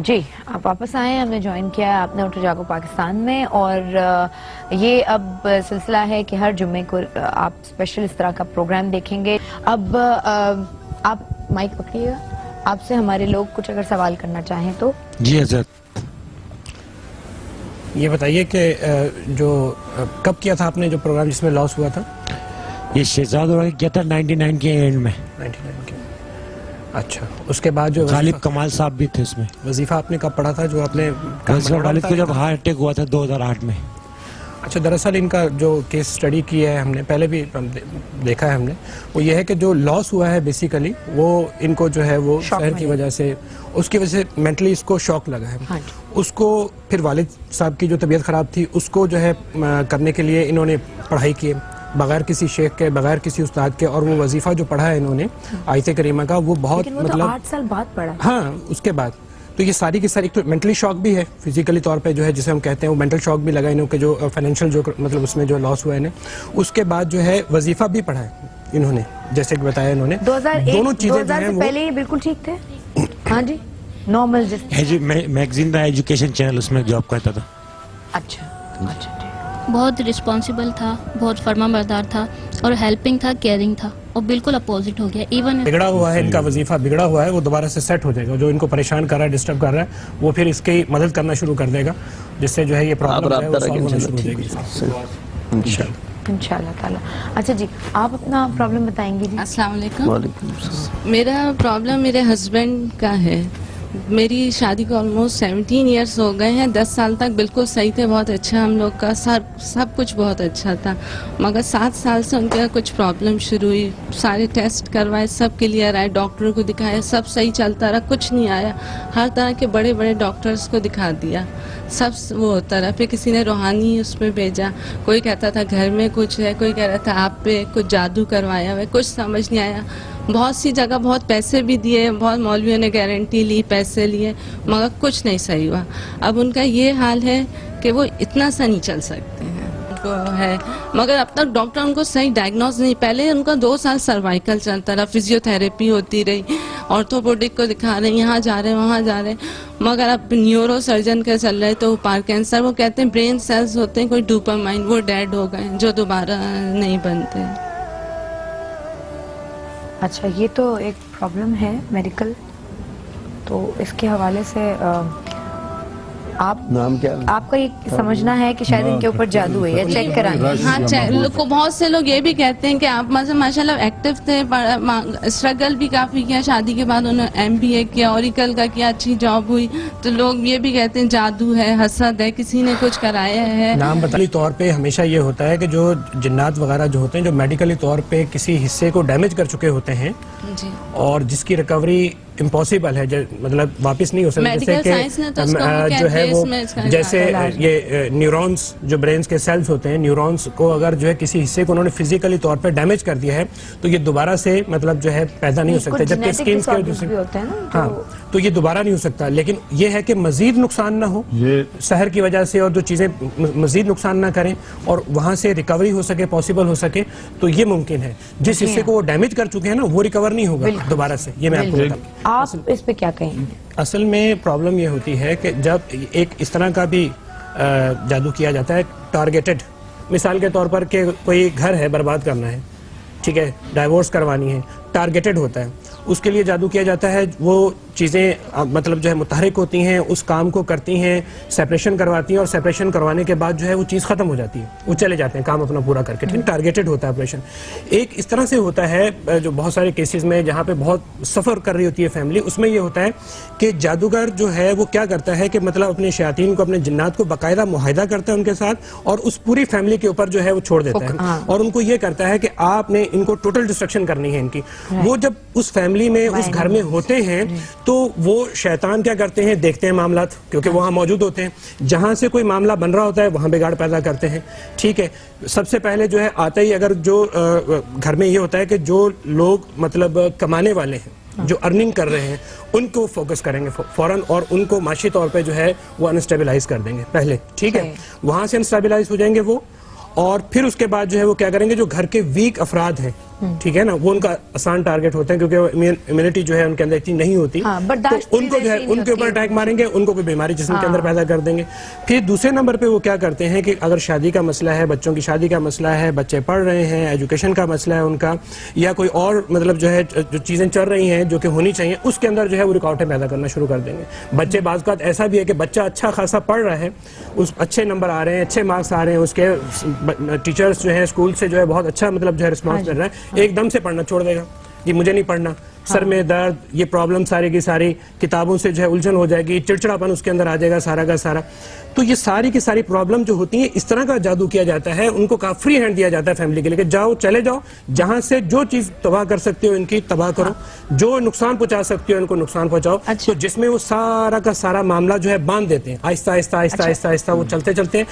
जी, आप वापस आए, हमने ज्वाइन किया है आपने उठो जागो पाकिस्तान में, और ये अब सिलसिला है कि हर जुम्मे को आप स्पेशल इस तरह का प्रोग्राम देखेंगे। अब आप माइक पकड़िएगा, आपसे हमारे लोग कुछ अगर सवाल करना चाहें तो। जी हज़रत, ये बताइए कि जो कब किया था आपने जो प्रोग्राम जिसमें लॉस हुआ था? ये शहजाद किया था 99 के एंड में। 99 के। अच्छा, उसके बाद जो गालिब कमाल साहब भी थे उसमें। वजीफा आपने कब पढ़ा था जो आपने? वालिद को जब हार्ट अटैक हुआ था 2008 में। अच्छा, दरअसल इनका जो केस स्टडी किया है हमने, पहले भी देखा है हमने, वो ये है कि जो लॉस हुआ है बेसिकली वो इनको जो है वो शहर की वजह से, उसकी वजह से मेंटली इसको शॉक लगा है। हाँ। उसको फिर वालिद साहब की जो तबीयत ख़राब थी उसको जो है करने के लिए इन्होंने पढ़ाई की बगैर किसी शेख के, बगैर किसी उस्ताद के, और वो वजीफा जो पढ़ा है इन्होंने आयत करीमा का वो बहुत मतलब 8 साल बाद पढ़ा। हाँ, उसके बाद तो ये सारी की सारी, तो मेंटली शॉक भी है, फिजिकली तौर पे जो है जिसे हम कहते हैं वो मेंटल शॉक भी लगा इन्हों के, जो फाइनेंशियल जो मतलब उसमें जो लॉस हुआ है इन्हें। उसके बाद जो है वजीफा भी पढ़ा है इन्होंने, जैसे कि बताया इन्होंने। 2001 दोनों चीजें जो से पहले ये बिल्कुल ठीक थे। हाँ जी, नॉर्मल जिस मैगजीन था एजुकेशन चैनल, उसमें जॉब करता था। अच्छा अच्छा, बहुत रिस्पॉन्सिबल था, बहुत फर्माबरदार था और हेल्पिंग था, केयरिंग था, और बिल्कुल अपोजिट हो गया। इवन बिगड़ा हुआ है इनका वजीफा, बिगड़ा हुआ है, वो दोबारा से सेट हो जाएगा। जो इनको परेशान कर रहा है, डिस्टर्ब कर रहा है, वो फिर इसकी मदद करना शुरू कर देगा, जिससे जो है ये प्रॉब्लम है वो सॉल्व होना शुरू हो जाएगी इंशाल्लाह ताला। अच्छा जी, आप अपना प्रॉब्लम बताएंगे जी। अस्सलाम वालेकुम। मेरा प्रॉब्लम मेरे हस्बैंड का है। मेरी शादी को ऑलमोस्ट 17 ईयर्स हो गए हैं। 10 साल तक बिल्कुल सही थे, बहुत अच्छा हम लोग का सब कुछ बहुत अच्छा था, मगर 7 साल से उनके कुछ प्रॉब्लम शुरू हुई। सारे टेस्ट करवाए, सब क्लियर आए, डॉक्टरों को दिखाया, सब सही चलता रहा, कुछ नहीं आया। हर तरह के बड़े बड़े डॉक्टर्स को दिखा दिया, सब वो होता रहा। फिर किसी ने रूहानी उसमें भेजा, कोई कहता था घर में कुछ है, कोई कह रहा था आप पे कुछ जादू करवाया हुआ है, कुछ समझ नहीं आया। बहुत सी जगह बहुत पैसे भी दिए, बहुत मौलवियों ने गारंटी ली, पैसे लिए, मगर कुछ नहीं सही हुआ। अब उनका ये हाल है कि वो इतना सा नहीं चल सकते हैं, उनको है, मगर अब तक डॉक्टर उनको सही डायग्नोज नहीं। पहले उनका 2 साल सर्वाइकल चलता रहा, फिजियोथेरेपी होती रही, ऑर्थोपेडिक को दिखा रहे, यहाँ जा रहे वहाँ जा रहे, मगर अब न्यूरो सर्जन के चल रहे तो पार्किंसन, वो कहते हैं ब्रेन सेल्स होते हैं कोई डोपामाइन, वो डेड हो गए, जो दोबारा नहीं बनते। अच्छा, ये तो एक प्रॉब्लम है मेडिकल, तो इसके हवाले से आप नाम क्या? आपका ये समझना है कि शायद इनके ऊपर जादू है, या चेक कराएं। हाँ, को बहुत से लोग ये भी कहते हैं कि आप मतलब माशाल्लाह एक्टिव थे, स्ट्रगल भी काफी किया, शादी के बाद उन्होंने MBA किया, ओरिकल का किया, अच्छी जॉब हुई, तो लोग ये भी कहते हैं जादू है, हसद है, किसी ने कुछ कराया है। नाम बताने तौर पे हमेशा ये होता है कि जो जिन्नात वगैरह जो होते हैं, जो मेडिकली तौर पे किसी हिस्से को डैमेज कर चुके होते हैं जी, और जिसकी रिकवरी इम्पॉसिबल है, मतलब वापस नहीं हो सकती, जैसे कि जो है वो जैसे ये न्यूरॉन्स जो ब्रेन के सेल्स होते हैं, न्यूरॉन्स को अगर जो है किसी हिस्से को उन्होंने फिजिकली तौर पे डैमेज कर दिया है तो ये दोबारा से मतलब जो है पैदा नहीं हो सकते, जबकि स्किन के भी होते हैं ना, हाँ, तो ये दोबारा नहीं हो सकता। लेकिन ये है कि मजीद नुकसान ना हो शहर की वजह से, और जो चीजें मजीद नुकसान ना करें और वहां से रिकवरी हो सके, पॉसिबल हो सके, तो ये मुमकिन है। जिस हिस्से को वो डैमेज कर चुके हैं ना, वो रिकवर नहीं होगा दोबारा से, ये मैं आपको बताऊं। आप इस पे क्या कहेंगे? असल में प्रॉब्लम ये होती है कि जब एक इस तरह का भी जादू किया जाता है टारगेटेड, मिसाल के तौर पर कि कोई घर है बर्बाद करना है, ठीक है, डाइवोर्स करवानी है, टारगेटेड होता है, उसके लिए जादू किया जाता है। वो चीज़ें मतलब जो है मुतहरिक होती हैं, उस काम को करती हैं, सेपरेशन करवाती हैं, और सेपरेशन करवाने के बाद जो है वो चीज़ ख़त्म हो जाती है, वो चले जाते हैं काम अपना पूरा करके, ठीक है, टारगेटेड होता है ऑपरेशन। एक इस तरह से होता है जो बहुत सारे केसेस में जहाँ पे बहुत सफ़र कर रही होती है फैमिली, उसमें ये होता है कि जादूगर जो है वो क्या करता है कि मतलब अपने शयातीन को, अपने जिन्नात को बाकायदा मुआहिदा करता है उनके साथ, और उस पूरी फैमिली के ऊपर जो है वो छोड़ देता है, और उनको ये करता है कि आपने इनको टोटल डिस्ट्रक्शन करनी है इनकी। वो जब उस फैमिली में, उस घर में होते हैं, तो वो शैतान क्या करते हैं, देखते हैं मामलात, क्योंकि वहां मौजूद होते हैं, जहां से कोई मामला बन रहा होता है वहां बिगाड़ पैदा करते हैं, ठीक है। सबसे पहले जो है आते ही अगर जो घर में ये होता है कि जो लोग मतलब कमाने वाले हैं, जो अर्निंग कर रहे हैं, उनको फोकस करेंगे फौरन, और उनको माशी तौर पे जो है वो अनस्टेबलाइज कर देंगे पहले, ठीक है। वहां से अनस्टेबलाइज हो जाएंगे वो, और फिर उसके बाद जो है वो क्या करेंगे, जो घर के वीक अफराद हैं, ठीक है ना, वो उनका आसान टारगेट होते हैं क्योंकि इम्यूनिटी जो है उनके अंदर इतनी नहीं होती, बर्दाश्त तो उनको जो है उनके ऊपर अटैक मारेंगे, उनको कोई बीमारी जिस्म के अंदर पैदा कर देंगे। फिर दूसरे नंबर पे वो क्या करते हैं कि अगर शादी का मसला है, बच्चों की शादी का मसला है, बच्चे पढ़ रहे हैं, एजुकेशन का मसला है उनका, या कोई और मतलब जो है जो चीजें चल रही हैं जो कि होनी चाहिए, उसके अंदर जो है वो रुकावटें पैदा करना शुरू कर देंगे। बच्चे बाज़ औक़ात ऐसा भी है कि बच्चा अच्छा खासा पढ़ रहा है, उस अच्छे नंबर आ रहे हैं, अच्छे मार्क्स आ रहे हैं, उसके टीचर्स जो है स्कूल से जो है बहुत अच्छा मतलब जो है रिस्पॉन्स मिल रहा है, एकदम से पढ़ना छोड़ देगा कि मुझे नहीं पढ़ना, सर में दर्द, ये प्रॉब्लम सारी की सारी, किताबों से जो है उलझन हो जाएगी, चिड़चिड़ापन उसके अंदर आ जाएगा सारा का सारा। तो ये सारी की सारी प्रॉब्लम जो होती है, इस तरह का जादू किया जाता है, उनको का फ्री हैंड दिया जाता है फैमिली के लिए कि जाओ, चले जाओ, जहां से जो चीज तबाह कर सकते हो इनकी तबाह करो, जो नुकसान पहुंचा सकते हो इनको नुकसान पहुंचाओ। तो जिसमें वो सारा का सारा मामला जो है बांध देते हैं, आहिस्ता आहिस्ता आहिस्ता आहिस्ता आहिस्ता वो चलते चलते